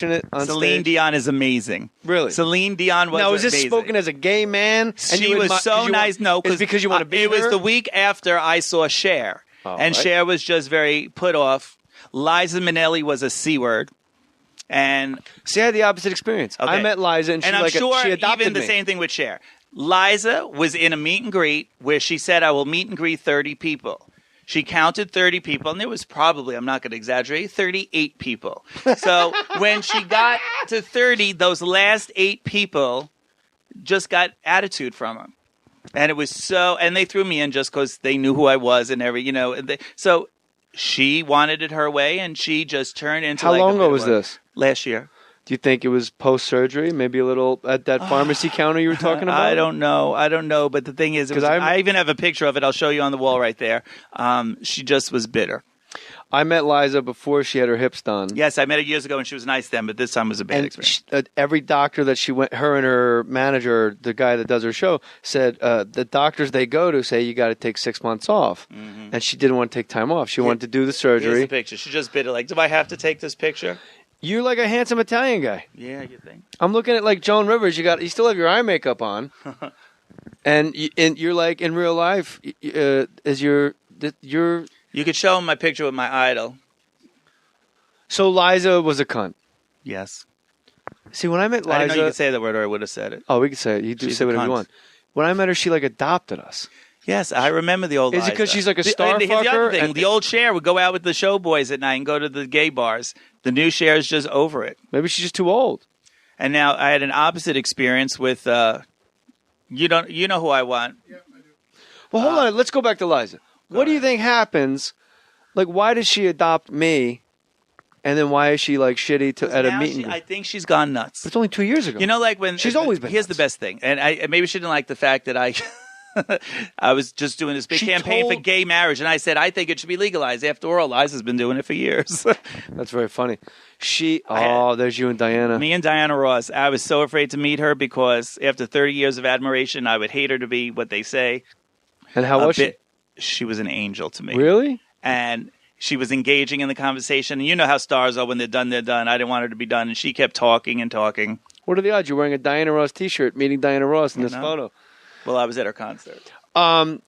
on Celine stage? Dion is amazing. Really? Celine Dion was Now, is this amazing. spoken as a gay man? And She was so nice. No, it's because you want to be It was her? the week after I saw Cher. And right. Cher was just very put off. Liza Minnelli was a C word. And See, I had the opposite experience. Okay. I met Liza, and, I'm sure she adopted even the me. same thing with Cher. Liza was in a meet and greet where she said, I will meet and greet 30 people. She counted 30 people, and there was probably, I'm not going to exaggerate, 38 people. So when she got to 30, those last 8 people just got attitude from her. And it was so, and they threw me in just because they knew who I was and so she wanted it her way, and she just turned into How like long ago was this? Last year. Do you think it was post-surgery? Maybe a little at that pharmacy counter you were talking about? I don't know. But the thing is, I even have a picture of it. I'll show you on the wall right there. She just was bitter. I met Liza before she had her hips done. Yes, I met her years ago, and she was nice then, but this time was a bad experience. Every doctor that she went, her and her manager, the guy that does her show, said the doctors they go to say you got to take 6 months off. Mm-hmm. And she didn't want to take time off. She wanted to do the surgery. Here's the picture. She just bitter. Like, do I have to take this picture? You're like a handsome Italian guy. Yeah, you think? I'm looking at like Joan Rivers. You still have your eye makeup on, and you're like in real life. You could show him my picture with my idol. So Liza was a cunt. Yes. See, when I met Liza, I didn't know you could say that word, or I would have said it. Oh, we could say it. You do say whatever you want. When I met her, she like adopted us. Yes, I remember the old. Is it because she's like a star fucker? Here's the other thing. And the old Cher would go out with the show boys at night and go to the gay bars. The new Cher is just over it. Maybe she's just too old. And now I had an opposite experience with. You know who I want. Yeah, I do. Well, hold on. Let's go back to Liza. What do you think happens? Like, why does she adopt me? And then why is she like shitty at a meeting? I think she's gone nuts. But it's only 2 years ago. You know, like when she's always been. Here's nuts. the best thing, and maybe she didn't like the fact that I. I was just doing this big campaign for gay marriage, and I said I think it should be legalized. After all, Liza's been doing it for years. That's very funny. There's you and Diana. Me and Diana Ross. I was so afraid to meet her because after 30 years of admiration, I would hate her to be what they say. And how was she? She was an angel to me. Really? And she was engaging in the conversation. And you know how stars are. When they're done, they're done. I didn't want her to be done. And she kept talking and talking. What are the odds? You're wearing a Diana Ross T-shirt, meeting Diana Ross in this photo. Well, I was at her concert. But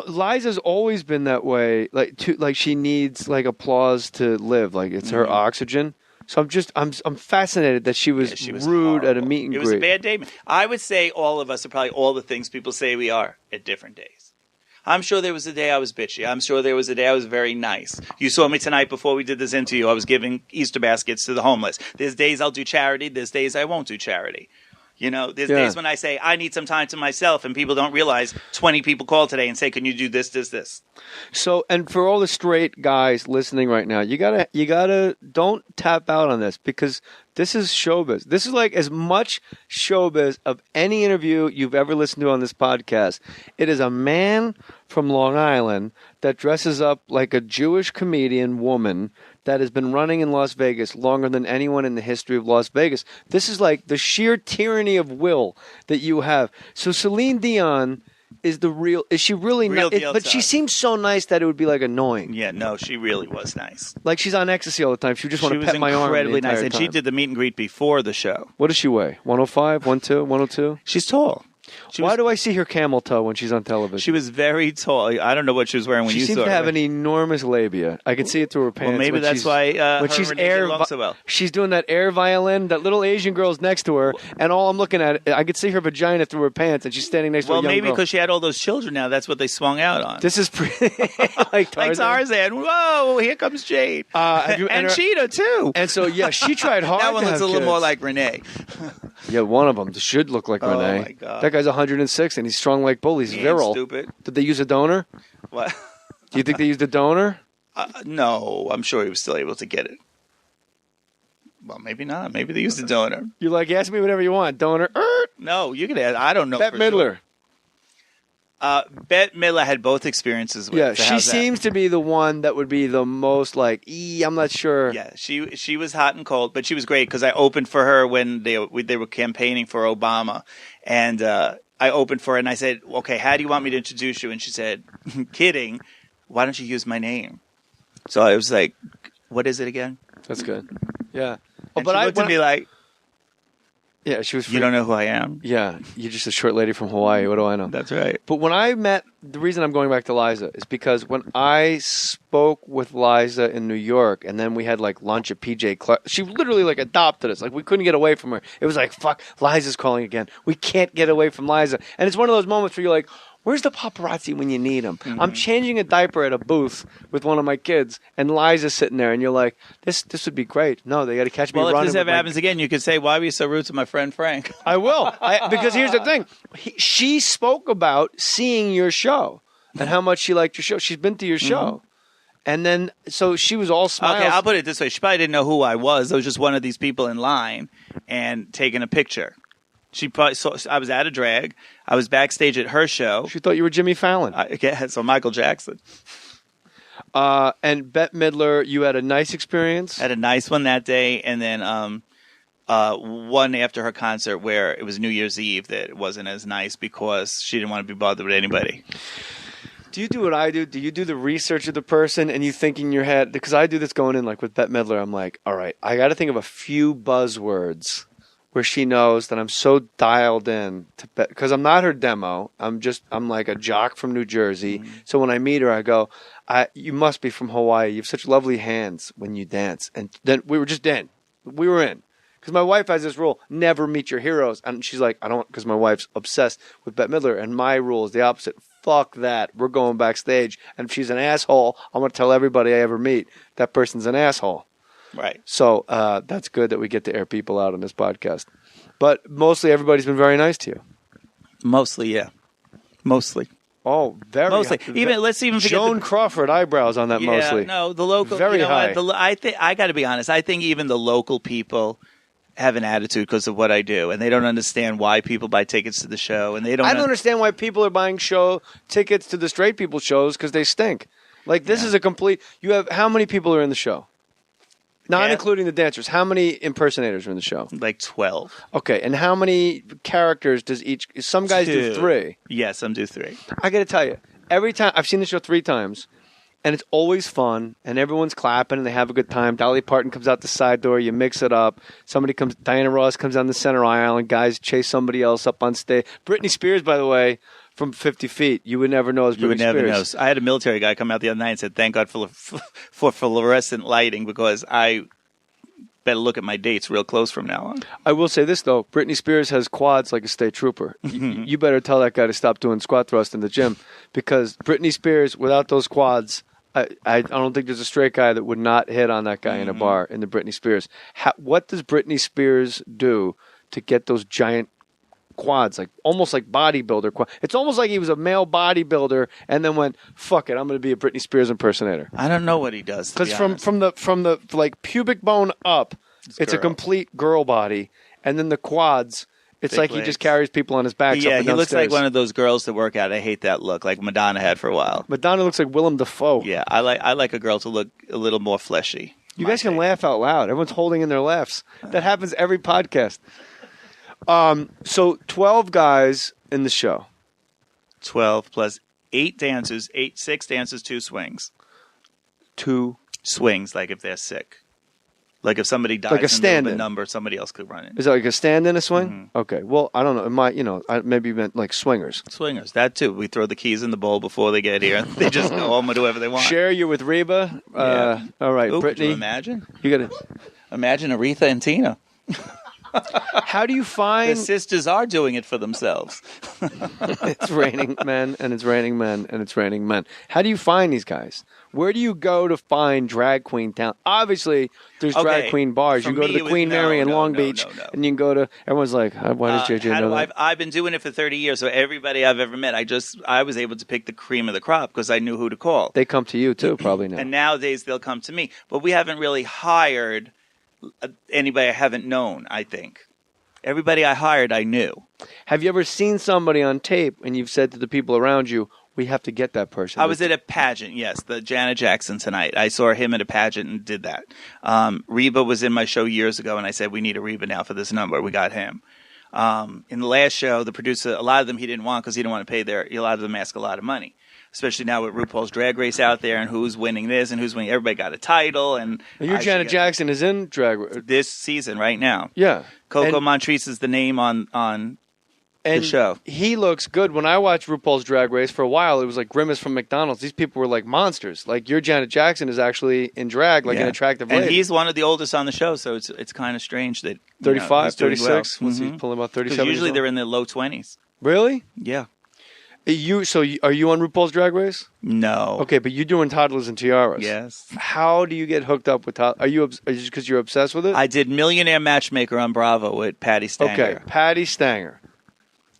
Liza's always been that way. Like she needs like applause to live. Like it's her oxygen. So I'm fascinated that she was rude horrible. at a meet and greet. It was a bad day. I would say all of us are probably all the things people say we are at different days. I'm sure there was a day I was bitchy. I'm sure there was a day I was very nice. You saw me tonight before we did this interview. I was giving Easter baskets to the homeless. There's days I'll do charity. There's days I won't do charity. You know, there's days when I say, I need some time to myself, and people don't realize 20 people call today and say, can you do this, this, this? So, and for all the straight guys listening right now, you gotta don't tap out on this because this is showbiz. This is like as much showbiz of any interview you've ever listened to on this podcast. It is a man from Long Island that dresses up like a Jewish comedian woman that has been running in Las Vegas longer than anyone in the history of Las Vegas. This is like the sheer tyranny of will that you have. So Celine Dion is she really real nice? But she seems so nice that it would be like annoying. Yeah, no, she really was nice. Like she's on ecstasy all the time. She would just want to pet my arm. She was incredibly nice, time. and she did the meet and greet before the show. What does she weigh? 105, 112, 102? She's tall. Why do I see her camel toe when she's on television? She was very tall. I don't know what she was wearing when you saw her. She seems to have an enormous labia. I can see it through her pants. Well, maybe that's why when she's so well. She's doing that air violin. That little Asian girl's next to her, and all I'm looking at, I could see her vagina through her pants, and she's standing next to a young girl. Well, maybe because she had all those children now. That's what they swung out on. This is pretty like Tarzan. Whoa, here comes Jade. And Cheetah, too. And so, yeah, she tried hard That one looks a little more like Renee. Yeah, one of them should look like Renee. Oh, my God. That guy's 106, and he's strong like bull. He's virile. Stupid. Did they use a donor? What? Do you think they used a donor? No, I'm sure he was still able to get it. Well, maybe not. Maybe they used a donor. You're like, ask me whatever you want. Donor. No, you can ask. I don't know. Bette Midler. Sure. Bette Midler had both experiences with. Yeah, she seems to be the one that would be the most like, I'm not sure. Yeah, she was hot and cold, but she was great because I opened for her when they were campaigning for Obama, and I opened for her and I said, okay, how do you want me to introduce you? And she said, kidding, why don't you use my name? So I was like, what is it again? That's good. Yeah. And she looked at me like, yeah, she was. you don't know who I am? Yeah, you're just a short lady from Hawaii. What do I know? That's right. But when I met, the reason I'm going back to Liza is because when I spoke with Liza in New York, and then we had like lunch at PJ Clark, she literally like adopted us. Like we couldn't get away from her. It was like, fuck, Liza's calling again. We can't get away from Liza. And it's one of those moments where you're like, where's the paparazzi when you need them? I'm changing a diaper at a booth with one of my kids, and Liza's sitting there, and you're like, this would be great. No, they got to catch me running. Well, if this ever happens again, you could say, why were you so rude to my friend Frank? I will. Because here's the thing. She spoke about seeing your show and how much she liked your show. She's been to your show. And then, so she was all smiles. Okay, I'll put it this way. She probably didn't know who I was. I was just one of these people in line and taking a picture. She probably saw I was at a drag. I was backstage at her show. She thought you were Jimmy Fallon. Yeah, so Michael Jackson. And Bette Midler, you had a nice experience? Had a nice one that day, and then one after her concert where it was New Year's Eve that wasn't as nice because she didn't want to be bothered with anybody. Do you do what I do? Do you do the research of the person and you think in your head? Because I do this going in, like with Bette Midler, I'm like, all right, I got to think of a few buzzwords where she knows that I'm so dialed in to because I'm not her demo. I'm like a jock from New Jersey. So when I meet her, I go, you must be from Hawaii. You have such lovely hands when you dance. And then we were just in. We were in. Because my wife has this rule, never meet your heroes. And she's like, I don't, because my wife's obsessed with Bette Midler. And my rule is the opposite. Fuck that. We're going backstage. And if she's an asshole, I'm going to tell everybody I ever meet that person's an asshole. Right. So that's good that we get to air people out on this podcast. But mostly everybody's been very nice to you. Mostly, yeah. Mostly. Oh, very mostly. High. Let's even forget Joan Crawford eyebrows on that mostly. No, the local. Very high. I think I got to be honest. I think even the local people have an attitude because of what I do, and they don't understand why people buy tickets to the show, and they don't. I don't understand why people are buying show tickets to the straight people shows because they stink. Like this is a complete. You have how many people are in the show? Not including the dancers. How many impersonators are in the show? Like 12. Okay, and how many characters does each? Some guys do 3. Yeah, some do 3. I got to tell you, every time I've seen the show 3 times, and it's always fun, and everyone's clapping and they have a good time. Dolly Parton comes out the side door, you mix it up. Diana Ross comes down the center aisle, and guys chase somebody else up on stage. Britney Spears, by the way. From 50 feet, you would never know. You would never know. I had a military guy come out the other night and said, "Thank God for fluorescent lighting because I better look at my dates real close from now on." I will say this though: Britney Spears has quads like a state trooper. You better tell that guy to stop doing squat thrust in the gym because Britney Spears, without those quads, I don't think there's a straight guy that would not hit on that guy in a bar in the Britney Spears. What does Britney Spears do to get those giant quads, like almost like bodybuilder. It's almost like he was a male bodybuilder and then went, "Fuck it, I'm going to be a Britney Spears impersonator." I don't know what he does because from the like pubic bone up, it's a complete girl body, and then the quads. It's big like legs. He just carries people on his back. Yeah, he looks like one of those girls that work out. I hate that look, like Madonna had for a while. Madonna looks like Willem Dafoe. Yeah, I like a girl to look a little more fleshy. You guys can laugh out loud. Everyone's holding in their laughs. That happens every podcast. So 12 guys in the show. 12 plus 8 dancers, 6 dancers, 2 swings. 2 swings, like if they're sick. Like if somebody dies like a in the number, somebody else could run it. Is it like a stand-in a swing? Mm-hmm. Okay. Well, I don't know. Maybe you meant like swingers. Swingers, that too. We throw the keys in the bowl before they get here. They just go home and do whatever they want. Cher, you're with Reba. Yeah. All right, Ooh, Brittany. could you imagine? You got to imagine Aretha and Tina. How do you find the sisters are doing it for themselves? It's raining men, and it's raining men, and it's raining men. How do you find these guys? Where do you go to find drag queen talent? Obviously, there's drag queen bars. You go to the Queen Mary in Long Beach, and you can go to. Everyone's like, "Why does JJ know that?" I've been doing it for 30 years, so everybody I've ever met, I was able to pick the cream of the crop because I knew who to call. They come to you too, probably now. And nowadays they'll come to me, but we haven't really hired anybody I haven't known. I think everybody I hired, I knew. Have you ever seen somebody on tape and you've said to the people around you, "We have to get that person"? I was at a pageant, yes, the Janet Jackson tonight. I saw him at a pageant and did that. Reba was in my show years ago, and I said, "We need a Reba now for this number." We got him. In the last show, the producer, a lot of them he didn't want because he didn't want to pay a lot of them ask a lot of money. especially now with RuPaul's Drag Race out there and who's winning this and who's winning. Everybody got a title. And your Janet Jackson is in Drag Race this season right now. Yeah. Coco Montrese is the name on the show. He looks good. When I watched RuPaul's Drag Race for a while, it was like Grimace from McDonald's. These people were like monsters. Like your Janet Jackson is actually in drag, like an attractive lady. And he's one of the oldest on the show, so it's kind of strange that 35, 36. Well. What's he pulling about 37? Because usually they're in their low 20s. Really? Yeah. Are you on RuPaul's Drag Race? No. Okay, but you're doing Toddlers and Tiaras. Yes. How do you get hooked up with toddlers? Are you just because you're obsessed with it? I did Millionaire Matchmaker on Bravo with Patty Stanger. Okay, Patty Stanger.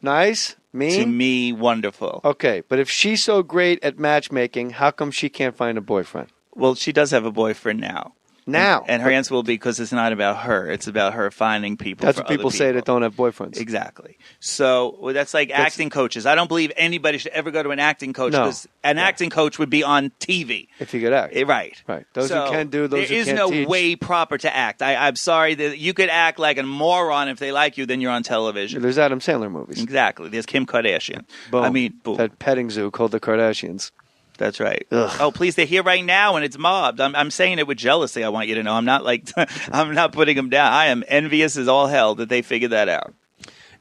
Nice? Mean? To me, wonderful. Okay, but if she's so great at matchmaking, how come she can't find a boyfriend? Well, she does have a boyfriend now. Now. And her answer will be because it's not about her. It's about her finding people. That's what people say that don't have boyfriends. Exactly. So that's like acting coaches. I don't believe anybody should ever go to an acting coach because an acting coach would be on TV. If you could act. Right. Right. Those who can do, those who can't teach. There is no way proper to act. I'm sorry that you could act like a moron if they like you, then you're on television. There's Adam Sandler movies. Exactly. There's Kim Kardashian. Boom. Boom. That petting zoo called the Kardashians. That's right. Ugh. Oh, please! They're here right now, and it's mobbed. I'm saying it with jealousy. I want you to know. I'm not like I'm not putting them down. I am envious as all hell that they figured that out.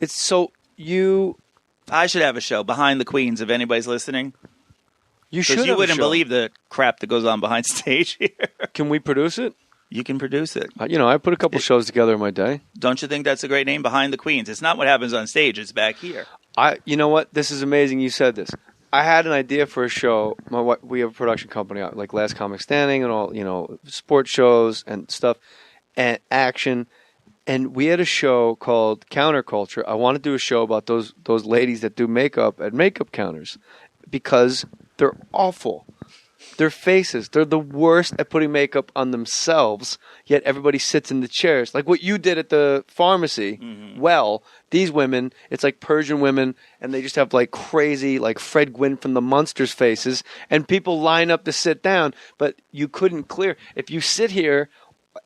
It's so you. I should have a show behind the queens. If anybody's listening, you should. You wouldn't believe the crap that goes on behind stage here. Can we produce it? You can produce it. I put a couple shows together in my day. Don't you think that's a great name, Behind the Queens? It's not what happens on stage. It's back here. You know what? This is amazing. You said this. I had an idea for a show. We have a production company, like Last Comic Standing and all, sports shows and stuff, and action. And we had a show called Counterculture. I want to do a show about those ladies that do makeup at makeup counters because they're awful. Their faces, they're the worst at putting makeup on themselves, yet everybody sits in the chairs. Like what you did at the pharmacy. Mm-hmm. Well, these women, it's like Persian women, and they just have like crazy, like Fred Gwynn from the Munsters faces, and people line up to sit down, but you couldn't clear. If you sit here,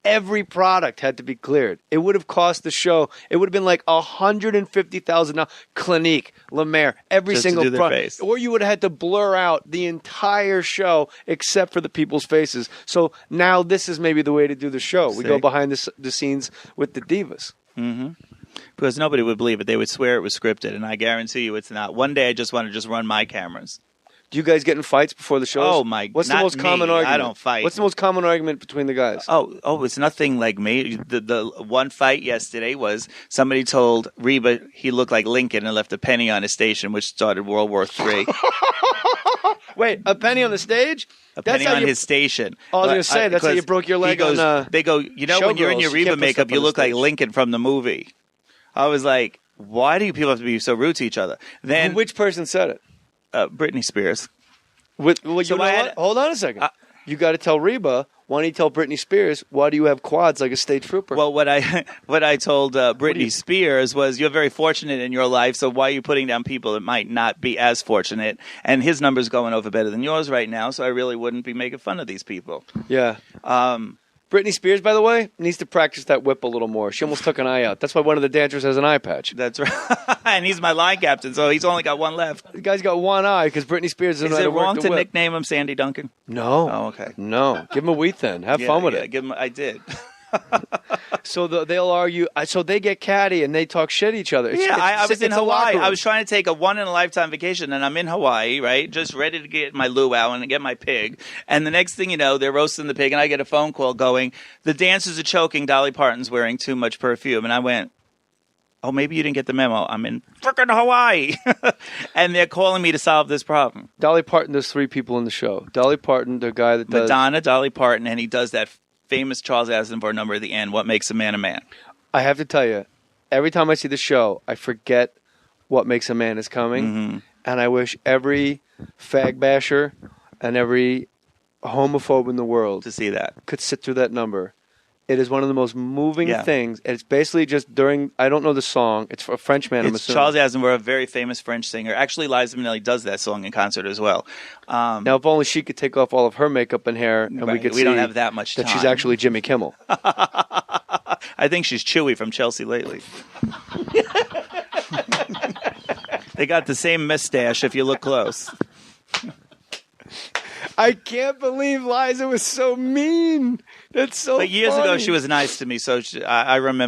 every product had to be cleared. It would have cost the show. It would have been like $150,000. Clinique, La Mer, every just single to do their product. face. Or you would have had to blur out the entire show except for the people's faces. So now this is maybe the way to do the show. We go behind the scenes with the divas. Mm-hmm. Because nobody would believe it. They would swear it was scripted, and I guarantee you it's not. One day I just want to run my cameras. Do you guys get in fights before the shows? Oh my! What's the most common argument? I don't fight. What's the most common argument between the guys? Oh, it's nothing like me. The one fight yesterday was somebody told Reba he looked like Lincoln and left a penny on his station, which started World War III. Wait, a penny on the stage? A penny on his station. I was going to say, that's how you broke your leg They go, when you're in your Reba makeup, you look like Lincoln from the movie. I was like, why do people have to be so rude to each other? Then which person said it? Britney Spears. Hold on a second. You got to tell Reba. Why don't you tell Britney Spears? Why do you have quads like a state trooper? Well, what I told Britney Spears was, you're very fortunate in your life, so why are you putting down people that might not be as fortunate? And his number's going over better than yours right now, so I really wouldn't be making fun of these people. Yeah. Britney Spears, by the way, needs to practice that whip a little more. She almost took an eye out. That's why one of the dancers has an eye patch. That's right. And he's my line captain, so he's only got one left. The guy's got one eye because Britney Spears doesn't know how to work the whip. Is it wrong to nickname him Sandy Duncan? No. Oh, okay. No. Give him a wheat thin. Have fun with it. I did. So they'll argue. So they get catty and they talk shit at each other. I was in Hawaii. I was trying to take a once-in-a-lifetime vacation, and I'm in Hawaii, right? Just ready to get my luau and get my pig. And the next thing you know, they're roasting the pig, and I get a phone call going, the dancers are choking. Dolly Parton's wearing too much perfume. And I went, oh, maybe you didn't get the memo. I'm in frickin' Hawaii. And they're calling me to solve this problem. Dolly Parton, there's 3 people in the show. Dolly Parton, the guy that does... Madonna, Dolly Parton, and he does that famous Charles Aznavour number at the end, What Makes a Man a Man. I have to tell you, every time I see the show, I forget What Makes a Man is coming. Mm-hmm. And I wish every fag basher and every homophobe in the world to see that could sit through that number. It is one of the most moving things. It's basically just during, I don't know the song. It's a Frenchman, I'm assuming. Charles Aznavour, a very famous French singer. Actually, Liza Minnelli does that song in concert as well. Now, if only she could take off all of her makeup and hair, and we could see don't have that much time. That she's actually Jimmy Kimmel. I think she's Chewy from Chelsea lately. They got the same mustache if you look close. I can't believe Liza was so mean. That's so But years ago, funny. she was nice to me, so I remember.